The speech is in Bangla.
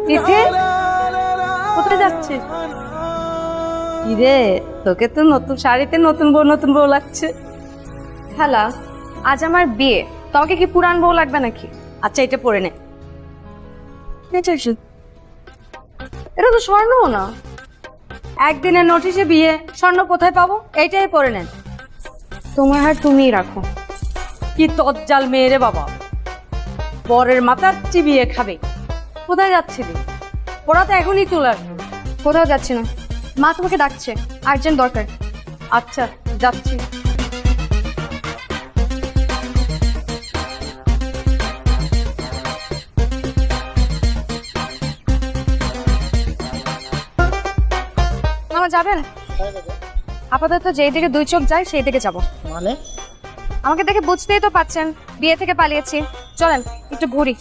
তিথি, কোথায় যাচ্ছে? কিরে, তোকে তো নতুন শাড়িতে নতুন বউ লাগছে। হ্যালা, আজ আমার বিয়ে, তোমাকে কি পুরান বউ লাগবে নাকি? আচ্ছা, এটা পরে নে। এটা তো স্বর্ণ না। একদিনের নোটিশে বিয়ে, স্বর্ণ কোথায় পাবো? এইটাই পরে নেন। তোমার হার তুমিই রাখো। কি তজ্জাল মেয়ে রে বাবা, পরের মাথার চিবিয়ে খাবে। কোথায় যাচ্ছিলি? ওরা তো এখনই চলে আসবে। কোথাও যাচ্ছি না, মা তোমাকে ডাকছে, আর্জেন্ট দরকার। আচ্ছা, যাচ্ছি। মামা যাবেন? আপাতত যেই দিকে দুই চোখ যায় সেই দিকে যাব। মানে আমাকে দেখে বুঝতেই তো পাচ্ছেন বিয়ে থেকে পালিয়েছি। চলেন একটু ঘুরি।